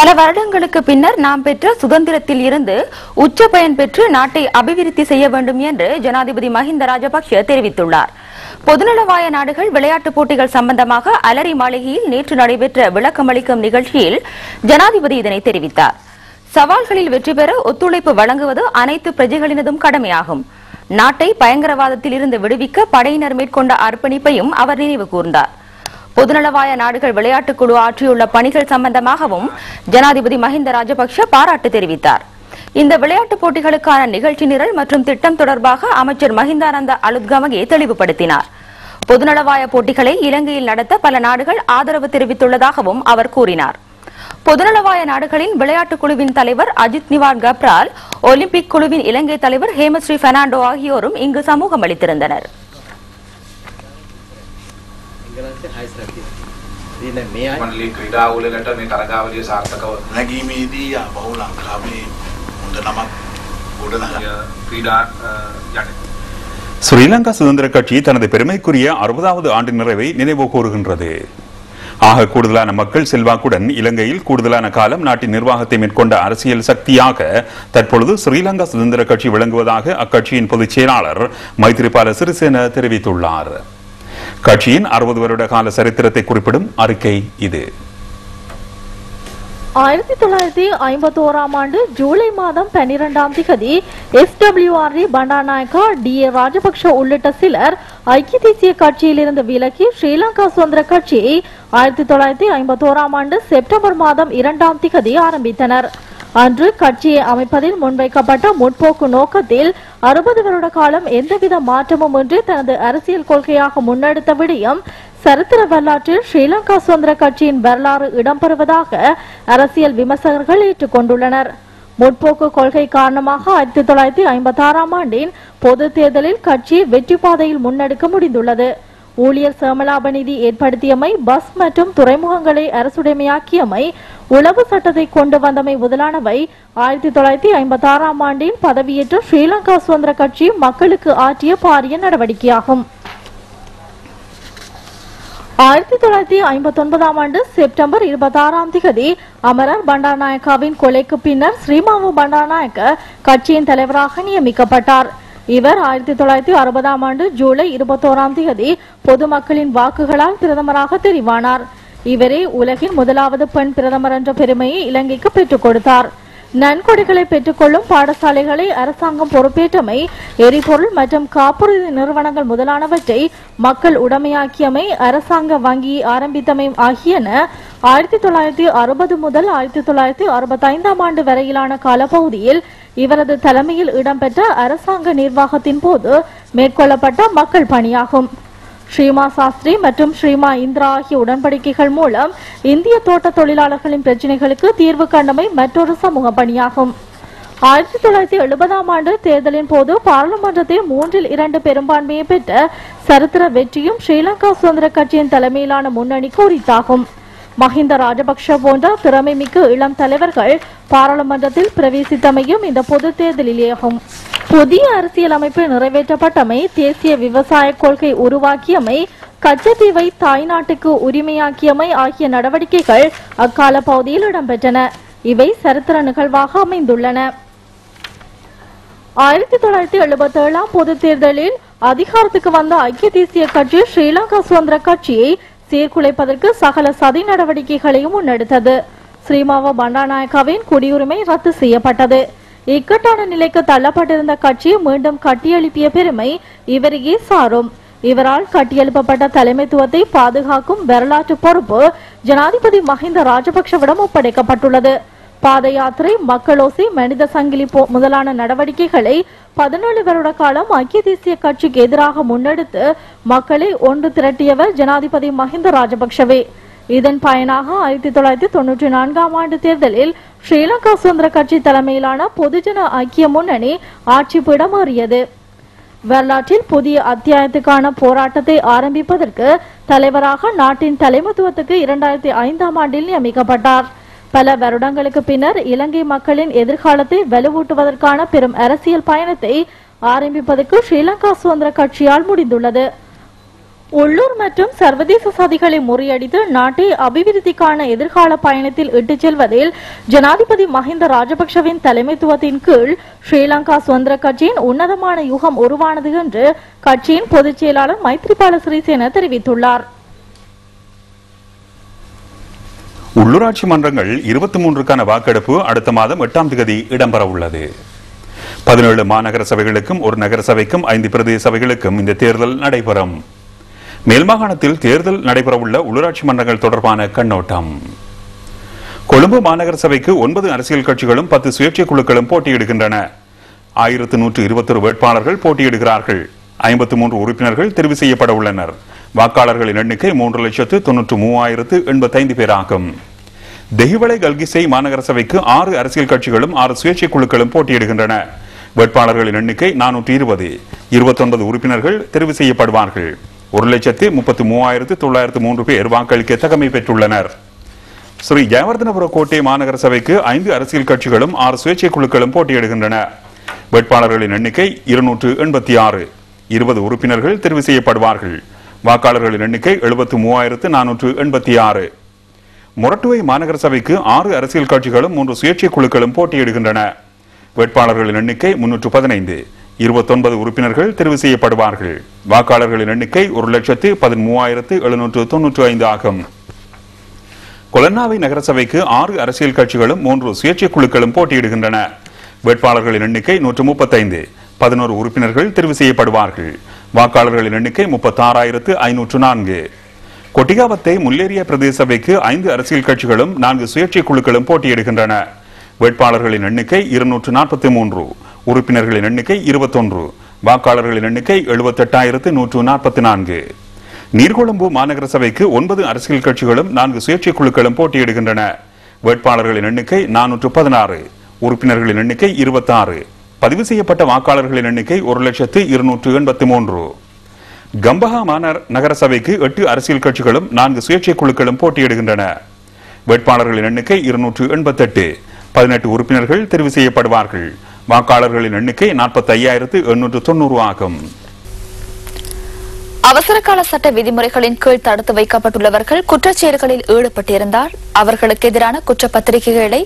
பல வருடங்களுக்கு பின்னர் நாம் பெற்ற சுதந்திரத்தில் இருந்து உச்ச பயன் பெற்று நாட்டை அபிவிருத்தி செய்ய வேண்டும் என்று ஜனாதிபதி மஹிந்த ராஜபக்ஷ தெரிவித்துள்ளார். பொதுநலவாய நாடுகள் விளையாட்டுப் போட்டிகள் சம்பந்தமாக அலரி மாளிகையில் நேற்று நடைபெற்ற விளக்கமளிக்கும் நிகழ்ச்சியில் ஜனாதிபதி இதனை தெரிவித்தார். சவால்களில் வெற்றி பெற ஒத்துழைப்பு வழங்குவது அனைத்து பிரஜைகளினதும் கடமையாகும். நாட்டை பயங்கரவாதத்தில் இருந்து விடுவிக்க படையினர் மேற்கொண்ட அர்ப்பணிப்பையும் அவர் நினைவு கூர்ந்தார். பொதுநலவாய நாடுகள் விளையாட்டுக் குழு ஆற்றியுள்ள பணிகள் சம்பந்தமாகவும் ஜனாதிபதி மஹிந்த ராஜபக்ஷ பாராட்டு தெரிவித்தார். இந்த விளையாட்டுப் போட்டிகளுக்கான நிகழ்ச்சி நிரல் மற்றும் திட்டம் தொடர்பாக அமைச்சர் மஹிந்தானந்த அலுத்கமகே தெளிவுபடுத்தினார். பொதுநலவாய போட்டிகளை இலங்கையில் நடத்த பல நாடுகள் ஆதரவு தெரிவித்துள்ளதாகவும் அவர் கூறினார். பொதுநலவாய நாடுகளின் விளையாட்டுக் குழுவின் தலைவர் அஜித் நிவார் கப்ரால், ஒலிம்பிக் குழுவின் இலங்கை தலைவர் ஹேமஸ்ரீ பெர்னாண்டோ ஆகியோரும் இங்கு சமூகம் அளித்திருந்தனர். ஸ்ரீலங்கா சுதந்திர கட்சி தனது பெருமைக்குரிய 60வது ஆண்டு நிறைவை நினைவு கூறுகின்றது. ஆக கூடுதலான மக்கள் செல்வாக்குடன் இலங்கையில் கூடுதலான காலம் நாட்டின் நிர்வாகத்தை மேற்கொண்ட அரசியல் சக்தியாக தற்பொழுது ஸ்ரீலங்கா சுதந்திர கட்சி விளங்குவதாக அக்கட்சியின் பொதுச் செயலாளர் மைத்ரிபால சிறிசேன தெரிவித்துள்ளார். கட்சியின் 60 வருட கால சரித்திரத்தை குறிப்பிடும் அறிக்கை இது. 1951ஆம் ஆண்டு ஜூலை மாதம் 12ஆம் தேதி SWRD பண்டாநாயக்கா DA ராஜபக்ஷ உள்ளிட்ட சிலர் ஐக்கிய தேசிய கட்சியிலிருந்து விலகி ஸ்ரீலங்கா சுதந்திர கட்சியை 1951ஆம் ஆண்டு செப்டம்பர் மாதம் 2ஆம் தேதி ஆரம்பித்தனர். அன்று கட்சியை அமைப்பதில் முன்வைக்கப்பட்ட முற்போக்கு நோக்கத்தில் 60 வருட காலம் எந்தவித மாற்றமும் இன்றி தனது அரசியல் கொள்கையாக முன்னெடுத்த விடயம் சரித்திர வரலாற்றில் ஸ்ரீலங்கா சுதந்திர கட்சியின் வரலாறு இடம்பெறுவதாக அரசியல் விமர்சகர்கள் ஏற்றுக்கொண்டுள்ளனர். முற்போக்கு கொள்கை காரணமாக 1956ஆம் ஆண்டின் பொது தேர்தலில் கட்சி வெற்றி பாதையில் முன்னெடுக்க முடிந்துள்ளது. ஊழியர் சேமலாப நிதி ஏற்படுத்தியமை, பஸ் மற்றும் துறைமுகங்களை அரசுடைமையாக்கியமை, உளவு சட்டத்தை கொண்டு வந்தமை முதலானவை 1956ஆம் ஆண்டில் பதவியேற்ற ஸ்ரீலங்கா சுதந்திர கட்சி மக்களுக்கு ஆற்றிய பாரிய நடவடிக்கையாகும். 1959ஆம் ஆண்டு செப்டம்பர் 26ஆம் தேதி அமரர் பண்டாநாயக்காவின் கொலைக்கு பின்னர் ஸ்ரீமாவு பண்டாநாயக்க கட்சியின் தலைவராக நியமிக்கப்பட்டார். இவர் 1960ஆம் ஆண்டு ஜூலை 21ஆம் தேதி பொதுமக்களின் வாக்குகளால் பிரதமராக தெரிவானார். இவரே உலகின் முதலாவது பெண் பிரதமர் என்ற பெருமையை இலங்கைக்கு பெற்றுக் கொடுத்தார். நன்கொடைகளை பெற்றுக்கொள்ளும் பாடசாலைகளை அரசாங்கம் பொறுப்பேற்றமை, எரிபொருள் மற்றும் காப்புறுதி நிறுவனங்கள் முதலானவற்றை மக்கள் உடைமையாக்கியமை, அரசாங்க வங்கியை ஆரம்பித்தமை ஆகியன 1960 முதல் 1965ஆம் ஆண்டு வரையிலான காலப்பகுதியில் இவரது தலைமையில் இடம்பெற்ற அரசாங்க நிர்வாகத்தின் போது மேற்கொள்ளப்பட்ட மக்கள் பணியாகும். ஸ்ரீமா சாஸ்திரி மற்றும் ஸ்ரீமா இந்திரா ஆகிய உடன்படிக்கைகள் மூலம் இந்திய தோட்ட தொழிலாளர்களின் பிரச்சினைகளுக்கு தீர்வு கண்டமை மற்றொரு சமூக பணியாகும். 1970ஆம் ஆண்டு தேர்தலின் போது பாராளுமன்றத்தில் 3/2 பெரும்பான்மையை பெற்ற சரித்திர வெற்றியும் ஸ்ரீலங்கா சுதந்திர கட்சியின் தலைமையிலான முன்னணிக்கு உரித்தாகும். மஹிந்த ராஜபக்ஷ போன்ற திறமை மிக்க இளம் தலைவர்கள் பாராளுமன்றத்தில் பிரவேசித்தமையும் இந்த பொது தேர்தலிலேயாகும். புதிய அரசியல் அமைப்பு நிறைவேற்றப்பட்டமை, தேசிய விவசாய கொள்கை உருவாக்கியமை, கச்சத்தீவை தாய்நாட்டுக்கு உரிமையாக்கியமை ஆகிய நடவடிக்கைகள் அக்கால பகுதியில் இடம்பெற்றன. இவை சரித்திர நிகழ்வாக அமைந்துள்ளன. 1977ஆம் பொது தேர்தலில் அதிகாரத்துக்கு வந்த ஐக்கிய தேசிய கட்சி ஸ்ரீலங்கா சுதந்திர கட்சியை சீர்குலைப்பதற்கு சகல சதி நடவடிக்கைகளையும் முன்னெடுத்தது. ஸ்ரீமாவ பண்டாநாயக்காவின் குடியுரிமை ரத்து செய்யப்பட்டது. இக்கட்டான நிலைக்கு தள்ளப்பட்டிருந்த கட்சியை மீண்டும் கட்டியெழுப்பிய பெருமை இவரையே சாரும். இவரால் கட்டியெழுப்பப்பட்ட தலைமைத்துவத்தை பாதுகாக்கும் வரலாற்று பொறுப்பு ஜனாதிபதி மஹிந்த ராஜபக்ஷவிடம் ஒப்படைக்கப்பட்டுள்ளது. பாத யாத்திரை, மக்களோசி, மனித சங்கிலி முதலான நடவடிக்கைகளை 17 வருட காலம் ஐக்கிய தேசிய கட்சிக்கு எதிராக முன்னெடுத்து மக்களை ஒன்று திரட்டியவர் ஜனாதிபதி மஹிந்த ராஜபக்ஷவே. இதன் பயனாக 1994ஆம் ஆண்டு தேர்தலில் ஸ்ரீலங்கா சுதந்திர கட்சி தலைமையிலான பொதுஜன ஐக்கிய முன்னணி ஆட்சி பீடமேறியது. வரலாற்றில் புதிய அத்தியாயத்துக்கான போராட்டத்தை ஆரம்பிப்பதற்கு தலைவராக நாட்டின் தலைமைத்துவத்துக்கு 2005ஆம் ஆண்டில் நியமிக்கப்பட்டார். பல வருடங்களுக்கு பின்னர் இலங்கை மக்களின் எதிர்காலத்தை வலுவூட்டுவதற்கான பெரும் அரசியல் பயணத்தை ஆரம்பிப்பதற்கு ஸ்ரீலங்கா சுதந்திர கட்சியால் முடிந்துள்ளது. உள்ளூர் மற்றும் சர்வதேச சதிகளை முறியடித்து நாட்டை அபிவிருத்திக்கான எதிர்கால பயணத்தில் இட்டுச் செல்வதில் ஜனாதிபதி மஹிந்த ராஜபக்ஷவின் தலைமைத்துவத்தின் கீழ் ஸ்ரீலங்கா சுதந்திர கட்சியின் உன்னதமான யுகம் உருவானது என்று கட்சியின் பொதுச் செயலாளர் மைத்ரிபால சிறிசேன தெரிவித்துள்ளார். உள்ளூராட்சி மன்றங்கள் 23க்கான வாக்கெடுப்பு அடுத்த மாதம் 8ஆம் தேதி இடம்பெற உள்ளது. 17 மாநகர சபைகளுக்கும் ஒரு நகர சபைக்கும் 5 பிரதேச சபைகளுக்கும் இந்த தேர்தல் நடைபெறும். மேல் மாகாணத்தில் தேர்தல் நடைபெறவுள்ள உள்ளூராட்சி மன்றங்கள் தொடர்பான கண்ணோட்டம். கொழும்பு மாநகர சபைக்கு 9 அரசியல் கட்சிகளும் 10 சுயேட்சை குழுக்களும் போட்டியிடுகின்றன. 1121 வேட்பாளர்கள் போட்டியிடுகிறார்கள். 53 உறுப்பினர்கள் தெரிவு செய்யப்பட உள்ளனர். வாக்காளர்களின் எண்ணிக்கை 3,93,085 பேராகும். தெஹிவளை கல்கிசை மாநகர சபைக்கு 6 அரசியல் கட்சிகளும் 6 சுயேட்சை குழுக்களும் போட்டியிடுகின்றன. வேட்பாளர்களின் எண்ணிக்கை 420. 29 உறுப்பினர்கள் தெரிவு செய்யப்படுவார்கள். 1,33,903 பேர் வாக்களிக்க தகமை பெற்றுள்ளனர். ஸ்ரீ ஜெயவர்தனபுர கோட்டை மாநகர சபைக்கு 5 அரசியல் கட்சிகளும் 6 சுயேட்சை குழுக்களும் போட்டியிடுகின்றன. வேட்பாளர்களின் எண்ணிக்கை 286. 20 உறுப்பினர்கள் தெரிவு செய்யப்படுவார்கள். வாக்காளர்களின் எண்ணிக்கை 73,486. மொரட்டுவை மாநகர சபைக்கு 6 அரசியல் கட்சிகளும் 3 சுயேட்சை குழுக்களும் போட்டியிடுகின்றன. வேட்பாளர்களின் எண்ணிக்கை 315. 29 உறுப்பினர்கள் தெரிவு செய்யப்படுவார்கள். வாக்காளர்களின் எண்ணிக்கை 1,13,795 ஆகும். கொலன்னாவை நகர சபைக்கு 6 அரசியல் கட்சிகளும் 3 சுயேட்சை குழுக்களும் போட்டியிடுகின்றன. வேட்பாளர்களின் எண்ணிக்கை 135. 11 உறுப்பினர்கள் தெரிவு செய்யப்படுவார்கள். வாக்காளர்களின் எண்ணிக்கை 36,504. கொட்டிகாவத்தை முல்லேரிய பிரதேச சபைக்கு 5 அரசியல் கட்சிகளும் 4 சுயேட்சை குழுக்களும் போட்டியிடுகின்றன. வேட்பாளர்களின் எண்ணிக்கை 243. உறுப்பினர்களின் எண்ணிக்கை 21. வாக்காளர்களின் எண்ணிக்கை 78,144. நீர்கொழும்பு மாநகர சபைக்கு 9 அரசியல் கட்சிகளும் 4 சுயேட்சை குழுக்களும் போட்டியிடுகின்றன. வேட்பாளர்களின் எண்ணிக்கை 416. உறுப்பினர்களின் எண்ணிக்கை 26. பதிவு செய்யப்பட்ட வாக்காளர்களின் எண்ணிக்கை 1,283. கம்பஹா நகர சபைக்கு 8 அரசியல் கட்சிகளும் 4 சுயேட்சை குழுக்களும் போட்டியிடுகின்றன. வேட்பாளர்களின் எண்ணிக்கை 288. 18 உறுப்பினர்கள் தெரிவு செய்யப்படுவார்கள். வாக்காளர்களின் எண்ணிக்கை 45,890 ஆகும். அவசரகால சட்ட விதிமுறைகளின் கீழ் தடுத்து வைக்கப்பட்டுள்ளவர்கள் குற்றச்செயல்களில் ஈடுபட்டிருந்தால் அவர்களுக்கு எதிரான குற்றப்பத்திரிகைகளை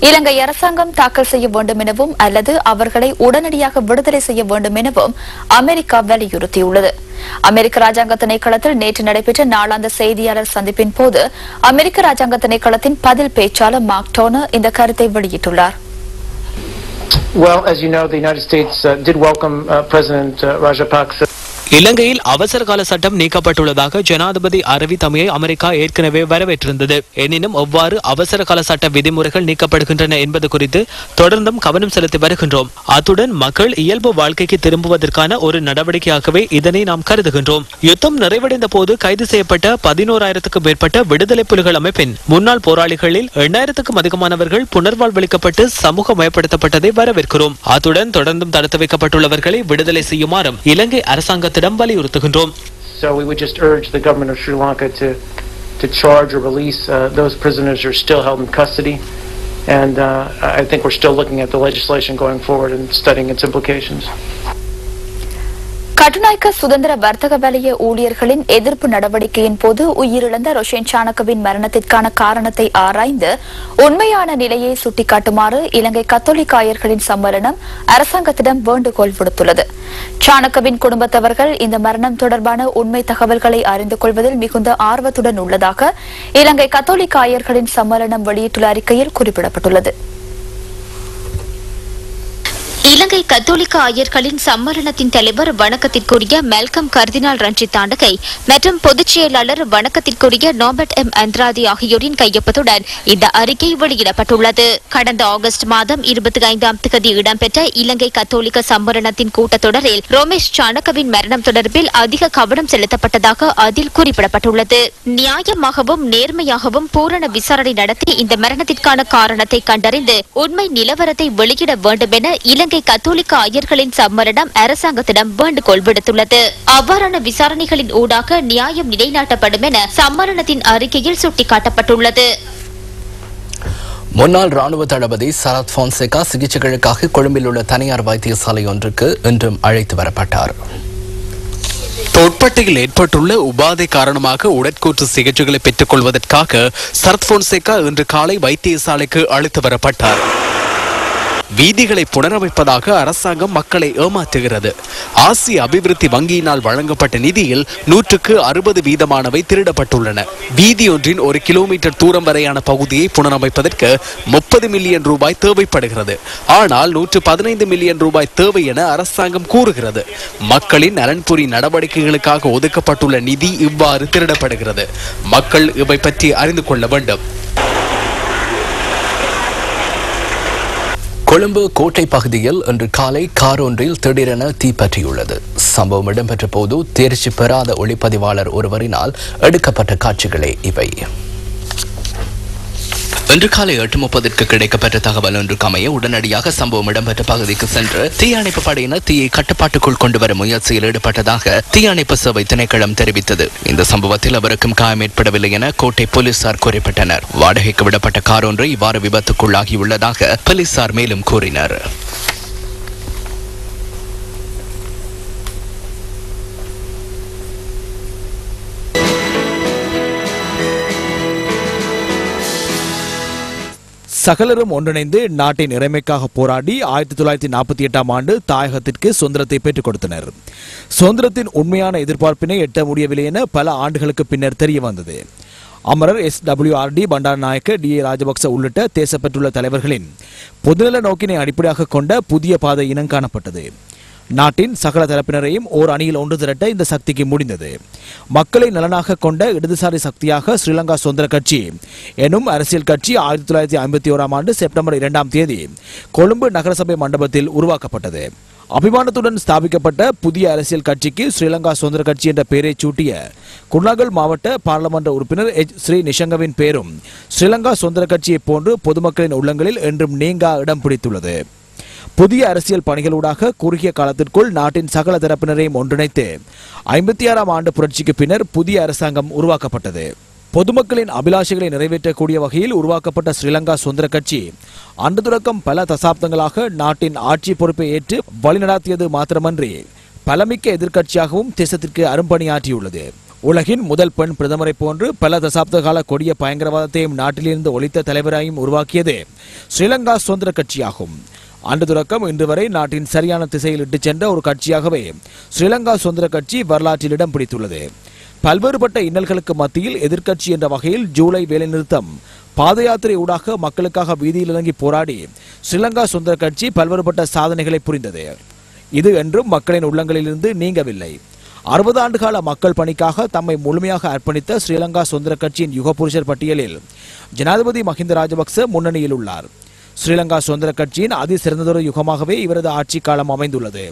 இலங்கை அரசாங்கம் தாக்கல் செய்ய வேண்டும் எனவும் அல்லது அவர்களை உடனடியாக விடுதலை செய்ய வேண்டும் எனவும் அமெரிக்கா வலியுறுத்தியுள்ளது. அமெரிக்க ராஜாங்க திணைக்களத்தில் நேற்று நடைபெற்ற நாளாந்த செய்தியாளர் சந்திப்பின் போது அமெரிக்க ராஜாங்க திணைக்களத்தின் பதில் பேச்சாளர் மார்க் டோனர் இந்த கருத்தை வெளியிட்டுள்ளார். Well, as you know, the United States did welcome President Rajapaksa. இலங்கையில் அவசரகால சட்டம் நீக்கப்பட்டுள்ளதாக ஜனாதிபதி அறிவித்தமையை அமெரிக்கா ஏற்கனவே வரவேற்றிருந்தது. எனினும் எவ்வாறு அவசரகால சட்ட விதிமுறைகள் நீக்கப்படுகின்றன என்பது குறித்து தொடர்ந்தும் கவனம் செலுத்தி வருகின்றோம். அத்துடன் மக்கள் இயல்பு வாழ்க்கைக்கு திரும்புவதற்கான ஒரு நடவடிக்கையாகவே இதனை நாம் கருதுகின்றோம். யுத்தம் நிறைவடைந்த போது கைது செய்யப்பட்ட 11,000க்கும் மேற்பட்ட விடுதலை புலிகள் அமைப்பின் முன்னாள் போராளிகளில் 8,000க்கும் அதிகமானவர்கள் புனர்வாழ்வளிக்கப்பட்டு சமூகமயப்படுத்தப்பட்டதை வரவேற்கிறோம். அத்துடன் தொடர்ந்தும் தடுத்து வைக்கப்பட்டுள்ளவர்களை விடுதலை செய்யுமாறும் இலங்கை அரசாங்கத்திடம் வலியுறுத்துகின்றோம். So we would just urge the government of Sri Lanka to charge or release those prisoners who are still held in custody, and I think we're still looking at the legislation going forward and studying its implications. Katunayake சுதந்திர வர்த்தக வலய ஊழியர்களின் எதிர்ப்பு நடவடிக்கையின் போது உயிரிழந்த ரோஷன் சாணக்கவின் மரணத்திற்கான காரணத்தை ஆராய்ந்து உண்மையான நிலையை சுட்டிக்காட்டுமாறு இலங்கை கத்தோலிக்க ஆயர்களின் சம்மேளனம் அரசாங்கத்திடம் வேண்டுகோள் விடுத்துள்ளது. சாணக்கவின் குடும்பத்தவர்கள் இந்த மரணம் தொடர்பான உண்மை தகவல்களை அறிந்து கொள்வதில் மிகுந்த ஆர்வத்துடன் உள்ளதாக இலங்கை கத்தோலிக்க ஆயர்களின் சம்மேளனம் வெளியிட்டுள்ள அறிக்கையில் குறிப்பிடப்பட்டுள்ளது. இலங்கை கத்தோலிக்க ஆயர்களின் சம்மேளனத்தின் தலைவர் வணக்கத்திற்குரிய மெல்கம் கர்தினால் ரஞ்சித் தாண்டகை மற்றும் பொதுச் செயலாளர் வணக்கத்திற்குரிய நோபர்ட் எம் அந்திராதி ஆகியோரின் கையொப்பத்துடன் இந்த அறிக்கை வெளியிடப்பட்டுள்ளது. கடந்த ஆகஸ்ட் மாதம் 25ஆம் தேதி இடம்பெற்ற இலங்கை கத்தோலிக்க சம்மேளனத்தின் கூட்டத்தொடரில் ரோமேஷ் சாணக்கவின் மரணம் தொடர்பில் அதிக கவனம் செலுத்தப்பட்டதாக அதில் குறிப்பிடப்பட்டுள்ளது. நியாயமாகவும் நேர்மையாகவும் பூரண விசாரணை நடத்தி இந்த மரணத்திற்கான காரணத்தை கண்டறிந்து உண்மை நிலவரத்தை வெளியிட வேண்டும் என இலங்கை கத்தோலிக்க ஆயர்களின் சம்மேளனம் அரசாங்கத்திடம் வேண்டுகோள் விடுத்துள்ளது. அவ்வாறான விசாரணைகளின் ஊடாக நியாயம் நிலைநாட்டப்படும் என சம்மேளனத்தின் அறிக்கையில் சுட்டிக்காட்டப்பட்டுள்ளது. முன்னாள் ராணுவ தளபதி சரத் போன்சேகா சிகிச்சைகளுக்காக கொழும்பில் உள்ள தனியார் வைத்தியசாலை ஒன்றுக்கு இன்றும் அழைத்து வரப்பட்டார். தோட்பட்டையில் ஏற்பட்டுள்ள உபாதை காரணமாக உடற்கூற்று சிகிச்சைகளை பெற்றுக் கொள்வதற்காக சரத் போன்சேகா இன்று காலை வைத்தியசாலைக்கு அழைத்து வரப்பட்டார். வீதிகளை புனரமைப்பதாக அரசாங்கம் மக்களை ஏமாற்றுகிறது. ஆசிய அபிவிருத்தி வங்கியினால் வழங்கப்பட்ட நிதியில் 160% திருடப்பட்டுள்ளன. வீதியொன்றின் 1 கிலோமீட்டர் தூரம் வரையான பகுதியை புனரமைப்பதற்கு 30 மில்லியன் ரூபாய் தேவைப்படுகிறது. ஆனால் 115 மில்லியன் ரூபாய் தேவை என அரசாங்கம் கூறுகிறது. மக்களின் நலன்புரி நடவடிக்கைகளுக்காக ஒதுக்கப்பட்டுள்ள நிதி இவ்வாறு திருடப்படுகிறது. மக்கள் இவை பற்றி அறிந்து கொள்ள வேண்டும். கொழும்பு கோட்டை பகுதியில் இன்று காலை கார் ஒன்றில் திடீரென தீப்பற்றியுள்ளது. சம்பவம் இடம்பெற்ற போது தேர்ச்சி பெறாத ஒளிப்பதிவாளர் ஒருவரினால் எடுக்கப்பட்ட காட்சிகளே இவை. இன்று காலை 8:30 கிடைக்கப்பட்ட தகவல் ஒன்றுக்கு அமைய உடனடியாக சம்பவம் இடம்பெற்ற பகுதிக்கு சென்று தீயணைப்பு படையினர் தீயை கட்டுப்பாட்டுக்குள் கொண்டு வரும் முயற்சியில் ஈடுபட்டதாக தீயணைப்பு சேவை திணைக்களம் தெரிவித்தது. இந்த சம்பவத்தில் அவருக்கும் காயம் ஏற்படவில்லை என கோட்டை போலீசார் குறிப்பிட்டனர். வாடகைக்கு விடப்பட்ட கார் ஒன்று இவ்வாறு விபத்துக்குள்ளாகியுள்ளதாக போலீசார் மேலும் கூறினர். சகலரும் ஒன்றிணைந்து நாட்டின் இறைமைக்காக போராடி 1948ஆம் ஆண்டு தாயகத்திற்கு சுதந்திரத்தை பெற்றுக் கொடுத்தனர். சுதந்திரத்தின் உண்மையான எதிர்பார்ப்பினை எட்ட முடியவில்லை என பல ஆண்டுகளுக்கு பின்னர் தெரிய வந்தது. அமரர் SWRD பண்டாரநாயக்க, DA ராஜபக்ச உள்ளிட்ட தேசப்பற்றுள்ள தலைவர்களின் பொதுநல நோக்கினை அடிப்படையாக கொண்ட புதிய பாதை இனம் காணப்பட்டது. நாட்டின் சகல தரப்பினரையும் ஓர் அணியில் ஒன்று திரட்ட இந்த சக்திக்கு முடிந்தது. மக்களை நலனாக கொண்ட இடதுசாரி சக்தியாக ஸ்ரீலங்கா சுதந்திர கட்சி எனும் அரசியல் கட்சி 1951ஆம் ஆண்டு செப்டம்பர் 2ஆம் தேதி கொழும்பு நகரசபை மண்டபத்தில் உருவாக்கப்பட்டது. அபிமானத்துடன் ஸ்தாபிக்கப்பட்ட புதிய அரசியல் கட்சிக்கு ஸ்ரீலங்கா சுதந்திர கட்சி என்ற பெயரை சூட்டிய குர்நாகல் மாவட்ட பாராளுமன்ற உறுப்பினர் ஸ்ரீ நிஷங்கவின் பேரும் ஸ்ரீலங்கா சுதந்திர கட்சியை போன்று பொதுமக்களின் உள்ளங்களில் என்றும் நீங்கா இடம் பிடித்துள்ளது. புதிய அரசியல் பணிகளூடாக குறுகிய காலத்திற்குள் நாட்டின் சகல தரப்பினரையும் ஒன்றிணைத்து 56ஆம் ஆண்டு புரட்சிக்கு பின்னர் புதிய அரசாங்கம் உருவாக்கப்பட்டது. பொதுமக்களின் அபிலாஷைகளை நிறைவேற்றக்கூடிய வகையில் உருவாக்கப்பட்ட ஸ்ரீலங்கா சுதந்திர கட்சி அன்று தொடக்கம் பல தசாப்தங்களாக நாட்டின் ஆட்சி பொறுப்பை ஏற்று வழிநடாத்தியது மாத்திரமன்றி பலமிக்க எதிர்க்கட்சியாகவும் தேசத்திற்கு அரும்பணியாற்றியுள்ளது. உலகின் முதல் பெண் பிரதமரை போன்று பல தசாப்த கால கொடிய பயங்கரவாதத்தையும் நாட்டிலிருந்து ஒழித்த தலைவராயும் உருவாக்கியது ஸ்ரீலங்கா சுதந்திர கட்சியாகும். அன்று தொடக்கம் இன்று வரை நாட்டின் சரியான திசையில் இட்டுச் சென்ற ஒரு கட்சியாகவே ஸ்ரீலங்கா சுதந்திர கட்சி வரலாற்றில் இடம் பிடித்துள்ளது. பல்வேறுபட்ட இன்னல்களுக்கு மத்தியில் எதிர்க்கட்சி என்ற வகையில் ஜூலை வேலைநிறுத்தம், பாத யாத்திரை ஊடாக மக்களுக்காக வீதியில் இறங்கி போராடி ஸ்ரீலங்கா சுதந்திர கட்சி பல்வேறுபட்ட சாதனைகளை புரிந்தது. இது என்றும் மக்களின் உள்ளங்களிலிருந்து நீங்கவில்லை. 60 ஆண்டுகால மக்கள் பணிக்காக தம்மை முழுமையாக அர்ப்பணித்த ஸ்ரீலங்கா சுதந்திர கட்சியின் யுகபுருஷர் பட்டியலில் ஜனாதிபதி மஹிந்த ராஜபக்ச முன்னணியில் உள்ளார். ஸ்ரீலங்கா சுதந்திர கட்சியின் அதிசிறந்ததொரு யுகமாகவே இவரது ஆட்சி காலம் அமைந்துள்ளது.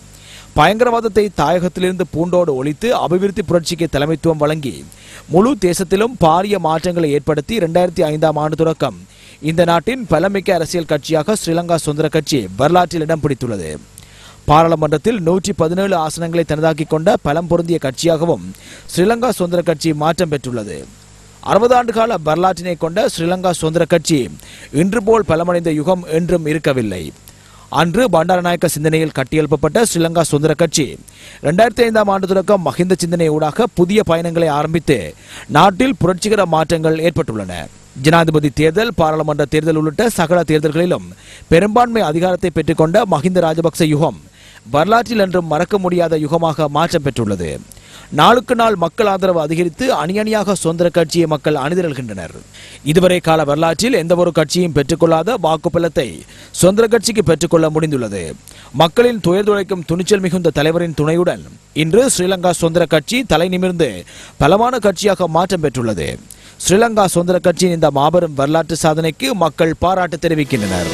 பயங்கரவாதத்தை தாயகத்திலிருந்து பூண்டோடு ஒழித்து அபிவிருத்தி புரட்சிக்கு தலைமைத்துவம் வழங்கி முழு தேசத்திலும் பாரிய மாற்றங்களை ஏற்படுத்தி 2005ஆம் ஆண்டு தொடக்கம் இந்த நாட்டின் பலமிக்க அரசியல் கட்சியாக ஸ்ரீலங்கா சுதந்திர கட்சி வரலாற்றில் இடம் பிடித்துள்ளது. பாராளுமன்றத்தில் 117 ஆசனங்களை தனதாக்கிக் கொண்ட பலம் பொருந்திய கட்சியாகவும் ஸ்ரீலங்கா சுதந்திர கட்சி மாற்றம் பெற்றுள்ளது. 60 ஆண்டுகால வரலாற்றினை கொண்ட ஸ்ரீலங்கா சுதந்திர கட்சி இன்று போல் பலமடைந்த யுகம் என்றும் இருக்கவில்லை. அன்று பண்டாரநாயக்க சிந்தனையில் கட்டியெழுப்பப்பட்ட ஸ்ரீலங்கா சுதந்திர கட்சி 2005ஆம் ஆண்டு தொடக்கம் மஹிந்த சிந்தனை ஊடாக புதிய பயணங்களை ஆரம்பித்து நாட்டில் புரட்சிகர மாற்றங்கள் ஏற்பட்டுள்ளன. ஜனாதிபதி தேர்தல், பாராளுமன்ற தேர்தல் உள்ளிட்ட சகல தேர்தல்களிலும் பெரும்பான்மை அதிகாரத்தை பெற்றுக்கொண்ட மஹிந்த ராஜபக்ச யுகம் வரலாற்றில் என்றும் மறக்க முடியாத யுகமாக மாற்றம் பெற்றுள்ளது. நாளுக்கு நாள் மக்கள் ஆதரவு அதிகரித்து அணியணியாக சுதந்திர கட்சியை மக்கள் அணிதிரள்கின்றனர். இதுவரை கால வரலாற்றில் எந்த ஒரு கட்சியும் பெற்றுக்கொள்ளாத வாக்கு பலத்தை சுதந்திர கட்சிக்கு பெற்றுக்கொள்ள முடிந்துள்ளது. மக்களின் துயர்துடைக்கும் துணிச்சல் மிகுந்த தலைவரின் துணையுடன் இன்று ஸ்ரீலங்கா சுதந்திர கட்சி தலை நிமிர்ந்து பலமான கட்சியாக மாற்றம் பெற்றுள்ளது. ஸ்ரீலங்கா சுதந்திர கட்சியின் இந்த மாபெரும் வரலாற்று சாதனைக்கு மக்கள் பாராட்டு தெரிவிக்கின்றனர்.